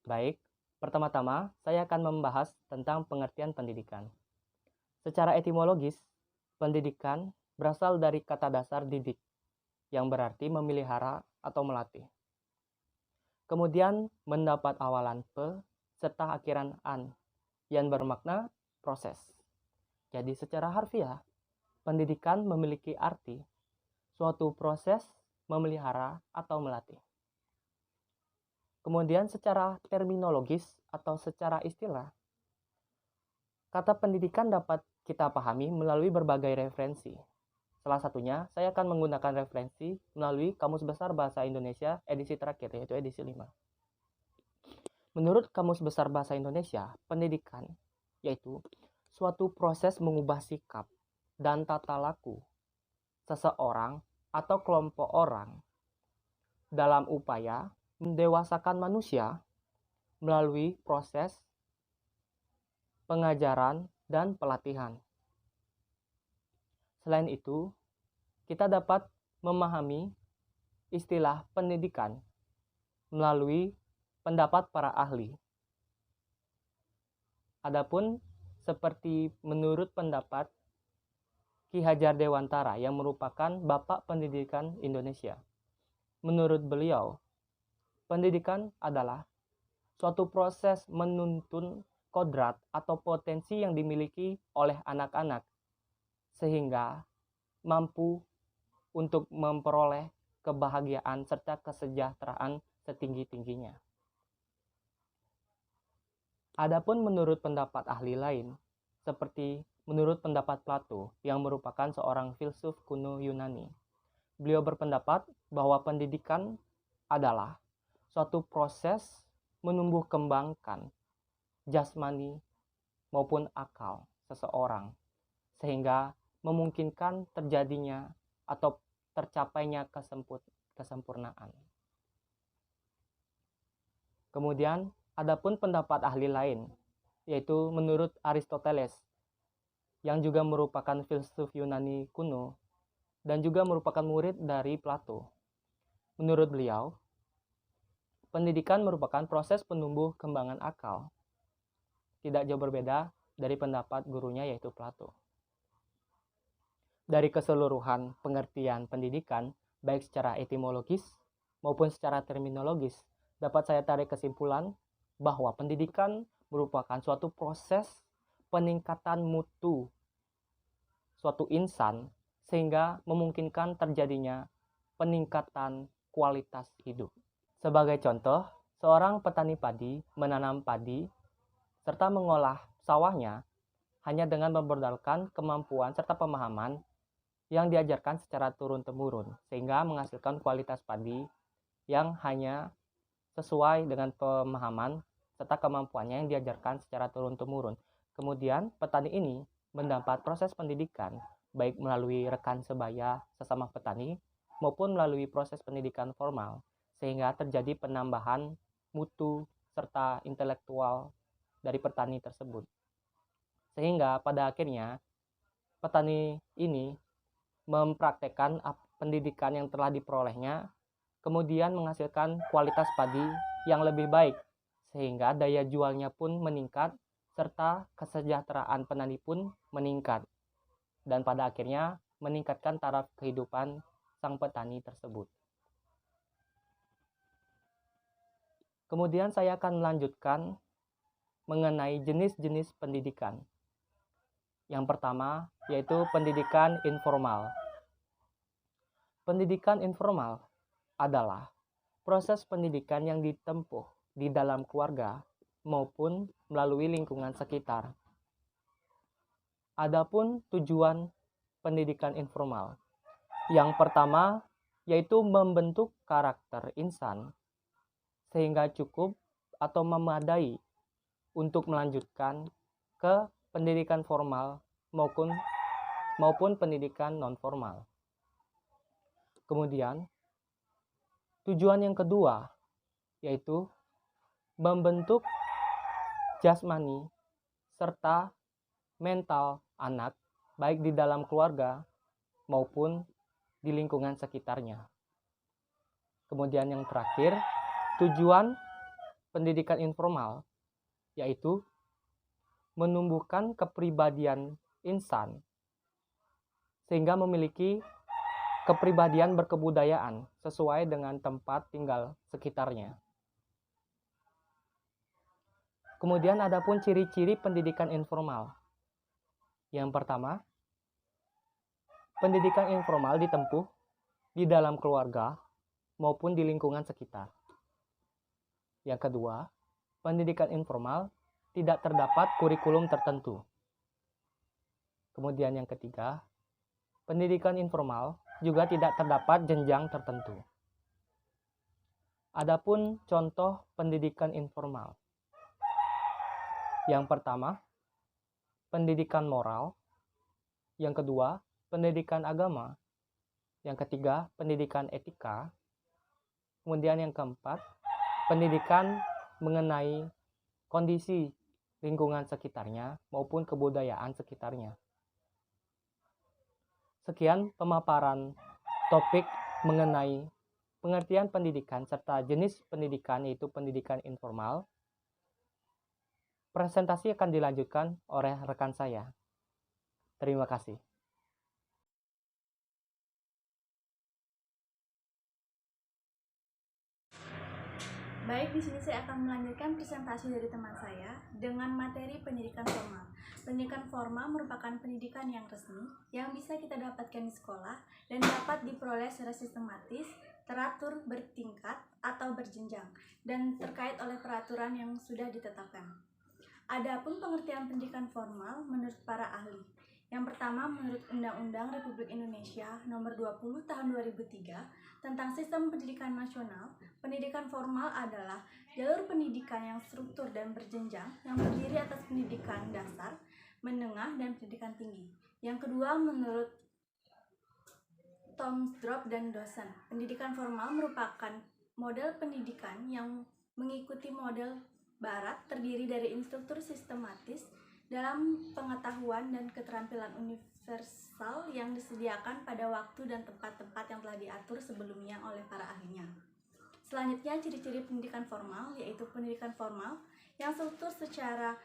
Baik, pertama-tama saya akan membahas tentang pengertian pendidikan. Secara etimologis, pendidikan berasal dari kata dasar didik, yang berarti memelihara atau melatih. Kemudian mendapat awalan pe serta akhiran an, yang bermakna proses. Jadi secara harfiah, pendidikan memiliki arti suatu proses memelihara atau melatih. Kemudian secara terminologis atau secara istilah, kata pendidikan dapat kita pahami melalui berbagai referensi. Salah satunya, saya akan menggunakan referensi melalui Kamus Besar Bahasa Indonesia edisi terakhir, yaitu edisi 5. Menurut Kamus Besar Bahasa Indonesia, pendidikan yaitu suatu proses mengubah sikap dan tata laku seseorang atau kelompok orang dalam upaya mendewasakan manusia melalui proses pengajaran dan pelatihan. Selain itu, kita dapat memahami istilah pendidikan melalui pendapat para ahli. Adapun seperti menurut pendapat Ki Hajar Dewantara yang merupakan Bapak Pendidikan Indonesia. Menurut beliau, pendidikan adalah suatu proses menuntun kodrat atau potensi yang dimiliki oleh anak-anak sehingga mampu untuk memperoleh kebahagiaan serta kesejahteraan setinggi-tingginya. Adapun menurut pendapat ahli lain, seperti menurut pendapat Plato yang merupakan seorang filsuf kuno Yunani, beliau berpendapat bahwa pendidikan adalah suatu proses menumbuh kembangkan jasmani maupun akal seseorang sehingga memungkinkan terjadinya atau tercapainya kesempurnaan. Kemudian, adapun pendapat ahli lain, yaitu menurut Aristoteles, yang juga merupakan filsuf Yunani kuno dan juga merupakan murid dari Plato. Menurut beliau, pendidikan merupakan proses penumbuh kembangan akal, tidak jauh berbeda dari pendapat gurunya yaitu Plato. Dari keseluruhan pengertian pendidikan, baik secara etimologis maupun secara terminologis, dapat saya tarik kesimpulan bahwa pendidikan merupakan suatu proses peningkatan mutu suatu insan sehingga memungkinkan terjadinya peningkatan kualitas hidup. Sebagai contoh, seorang petani padi menanam padi serta mengolah sawahnya hanya dengan memodalkan kemampuan serta pemahaman yang diajarkan secara turun-temurun sehingga menghasilkan kualitas padi yang hanya sesuai dengan pemahaman serta kemampuannya yang diajarkan secara turun-temurun. Kemudian petani ini mendapat proses pendidikan baik melalui rekan sebaya sesama petani maupun melalui proses pendidikan formal sehingga terjadi penambahan mutu serta intelektual dari petani tersebut. Sehingga pada akhirnya petani ini mempraktekkan pendidikan yang telah diperolehnya, kemudian menghasilkan kualitas padi yang lebih baik, sehingga daya jualnya pun meningkat, serta kesejahteraan petani pun meningkat, dan pada akhirnya meningkatkan taraf kehidupan sang petani tersebut. Kemudian saya akan melanjutkan mengenai jenis-jenis pendidikan. Yang pertama yaitu pendidikan informal. Pendidikan informal adalah proses pendidikan yang ditempuh di dalam keluarga maupun melalui lingkungan sekitar. Adapun tujuan pendidikan informal, yang pertama yaitu membentuk karakter insan sehingga cukup atau memadai untuk melanjutkan ke pendidikan formal maupun pendidikan non formal. Kemudian tujuan yang kedua yaitu membentuk jasmani serta mental anak baik di dalam keluarga maupun di lingkungan sekitarnya. Kemudian yang terakhir, tujuan pendidikan informal, yaitu menumbuhkan kepribadian insan sehingga memiliki kepribadian berkebudayaan sesuai dengan tempat tinggal sekitarnya. Kemudian adapun ciri-ciri pendidikan informal. Yang pertama, pendidikan informal ditempuh di dalam keluarga maupun di lingkungan sekitar. Yang kedua, pendidikan informal tidak terdapat kurikulum tertentu. Kemudian yang ketiga, pendidikan informal juga tidak terdapat jenjang tertentu. Adapun contoh pendidikan informal. Yang pertama, pendidikan moral. Yang kedua, pendidikan agama. Yang ketiga, pendidikan etika. Kemudian yang keempat, pendidikan mengenai kondisi lingkungan sekitarnya maupun kebudayaan sekitarnya. Sekian pemaparan topik mengenai pengertian pendidikan serta jenis pendidikan, yaitu pendidikan informal. Presentasi akan dilanjutkan oleh rekan saya. Terima kasih. Baik, di sini saya akan melanjutkan presentasi dari teman saya dengan materi pendidikan formal. Pendidikan formal merupakan pendidikan yang resmi yang bisa kita dapatkan di sekolah dan dapat diperoleh secara sistematis, teratur, bertingkat, atau berjenjang, dan terkait oleh peraturan yang sudah ditetapkan. Adapun pengertian pendidikan formal menurut para ahli. Yang pertama, menurut Undang-Undang Republik Indonesia Nomor 20 Tahun 2003 tentang Sistem Pendidikan Nasional, pendidikan formal adalah jalur pendidikan yang struktur dan berjenjang yang terdiri atas pendidikan dasar, menengah, dan pendidikan tinggi. Yang kedua, menurut Thomsdorp dan Dosen, pendidikan formal merupakan model pendidikan yang mengikuti model Barat, terdiri dari instruktur sistematis dalam pengetahuan dan keterampilan universal yang disediakan pada waktu dan tempat-tempat yang telah diatur sebelumnya oleh para ahlinya. Selanjutnya, ciri-ciri pendidikan formal, yaitu pendidikan formal yang struktur secara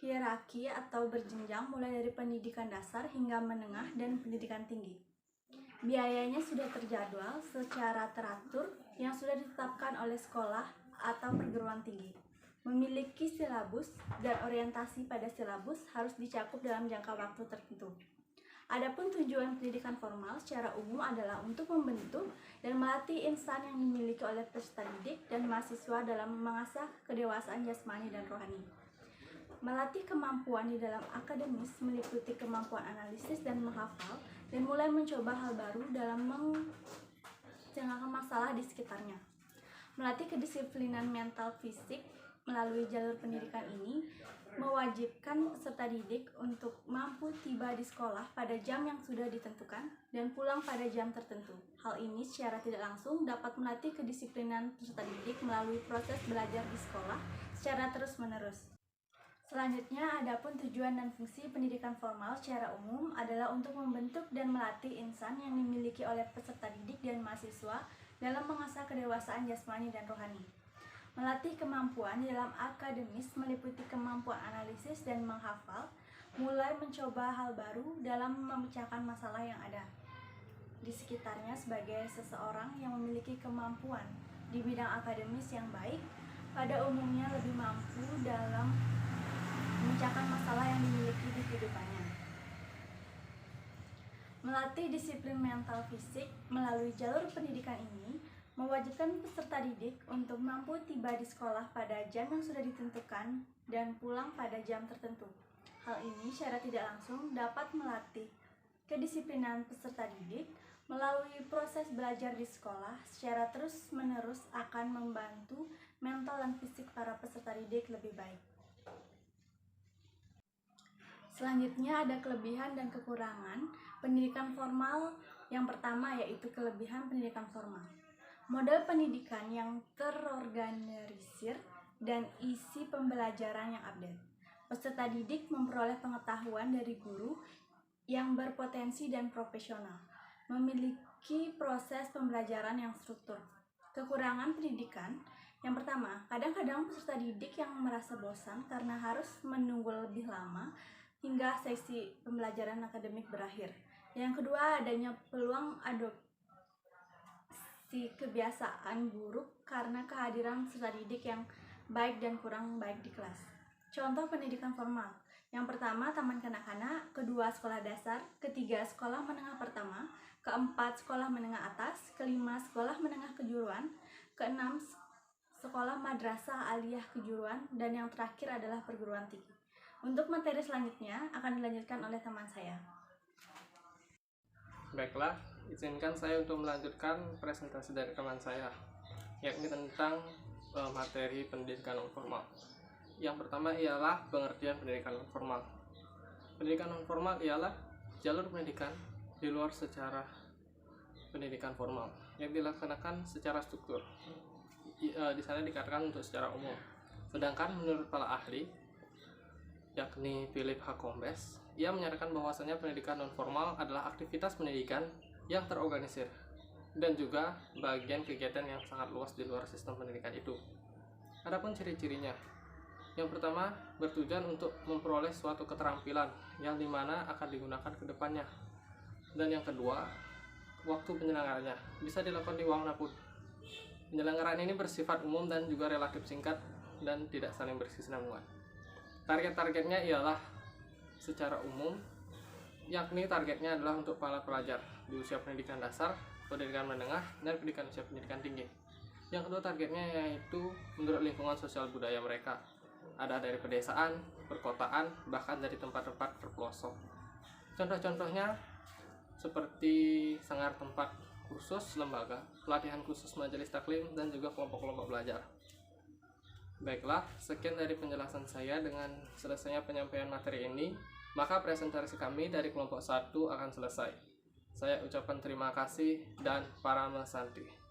hierarki atau berjenjang mulai dari pendidikan dasar hingga menengah dan pendidikan tinggi. Biayanya sudah terjadwal secara teratur yang sudah ditetapkan oleh sekolah atau perguruan tinggi. Memiliki silabus dan orientasi pada silabus harus dicakup dalam jangka waktu tertentu. Adapun tujuan pendidikan formal secara umum adalah untuk membentuk dan melatih insan yang dimiliki oleh peserta didik dan mahasiswa dalam mengasah kedewasaan jasmani dan rohani. Melatih kemampuan di dalam akademis meliputi kemampuan analisis dan menghafal, dan mulai mencoba hal baru dalam menjangkau masalah di sekitarnya. Melatih kedisiplinan mental fisik melalui jalur pendidikan ini mewajibkan peserta didik untuk mampu tiba di sekolah pada jam yang sudah ditentukan dan pulang pada jam tertentu. Hal ini secara tidak langsung dapat melatih kedisiplinan peserta didik melalui proses belajar di sekolah secara terus-menerus. Selanjutnya, adapun tujuan dan fungsi pendidikan formal secara umum adalah untuk membentuk dan melatih insan yang dimiliki oleh peserta didik dan mahasiswa dalam mengasah kedewasaan jasmani dan rohani. Melatih kemampuan di dalam akademis meliputi kemampuan analisis dan menghafal, mulai mencoba hal baru dalam memecahkan masalah yang ada di sekitarnya sebagai seseorang yang memiliki kemampuan di bidang akademis yang baik, pada umumnya lebih mampu dalam memecahkan masalah yang dimiliki di kehidupannya. Melatih disiplin mental fisik melalui jalur pendidikan ini mewajibkan peserta didik untuk mampu tiba di sekolah pada jam yang sudah ditentukan dan pulang pada jam tertentu. Hal ini secara tidak langsung dapat melatih kedisiplinan peserta didik melalui proses belajar di sekolah secara terus-menerus akan membantu mental dan fisik para peserta didik lebih baik. Selanjutnya ada kelebihan dan kekurangan pendidikan formal. Yang pertama yaitu kelebihan pendidikan formal. Model pendidikan yang terorganisir dan isi pembelajaran yang update. Peserta didik memperoleh pengetahuan dari guru yang berpotensi dan profesional. Memiliki proses pembelajaran yang struktur. Kekurangan pendidikan Yang pertama, kadang-kadang peserta didik yang merasa bosan karena harus menunggu lebih lama hingga sesi pembelajaran akademik berakhir. Yang kedua, adanya peluang adopsi kebiasaan buruk karena kehadiran peserta didik yang baik dan kurang baik di kelas. Contoh pendidikan formal. Yang pertama, taman kanak-kanak, kedua, sekolah dasar, ketiga, sekolah menengah pertama, keempat, sekolah menengah atas, kelima, sekolah menengah kejuruan, keenam, sekolah madrasah aliyah kejuruan, dan yang terakhir adalah perguruan tinggi. Untuk materi selanjutnya akan dilanjutkan oleh teman saya. Baiklah, izinkan saya untuk melanjutkan presentasi dari teman saya, yakni tentang materi pendidikan non formal. Yang pertama ialah pengertian pendidikan non formal. Pendidikan non formal ialah jalur pendidikan di luar secara pendidikan formal yang dilaksanakan secara struktur. Di sana dikatakan untuk secara umum. Sedangkan menurut para ahli, yakni Philip H. Combes, ia menyatakan bahwasanya pendidikan non formal adalah aktivitas pendidikan yang terorganisir dan juga bagian kegiatan yang sangat luas di luar sistem pendidikan itu. Adapun ciri-cirinya, yang pertama, bertujuan untuk memperoleh suatu keterampilan yang dimana akan digunakan ke depannya. Dan yang kedua, waktu penyelenggaranya bisa dilakukan di manapun. Penyelenggaraan ini bersifat umum dan juga relatif singkat dan tidak saling berkesinambungan. Target-targetnya ialah secara umum, yakni targetnya adalah untuk para pelajar di usia pendidikan dasar, pendidikan menengah, dan pendidikan usia pendidikan tinggi. Yang kedua targetnya yaitu menurut lingkungan sosial budaya mereka. Ada dari pedesaan, perkotaan, bahkan dari tempat-tempat terpelosok. Contoh-contohnya seperti sanggar tempat kursus lembaga, pelatihan khusus majelis taklim, dan juga kelompok-kelompok belajar. Baiklah, sekian dari penjelasan saya. Dengan selesainya penyampaian materi ini, maka presentasi kami dari kelompok 1 akan selesai. Saya ucapkan terima kasih dan Parama Santi.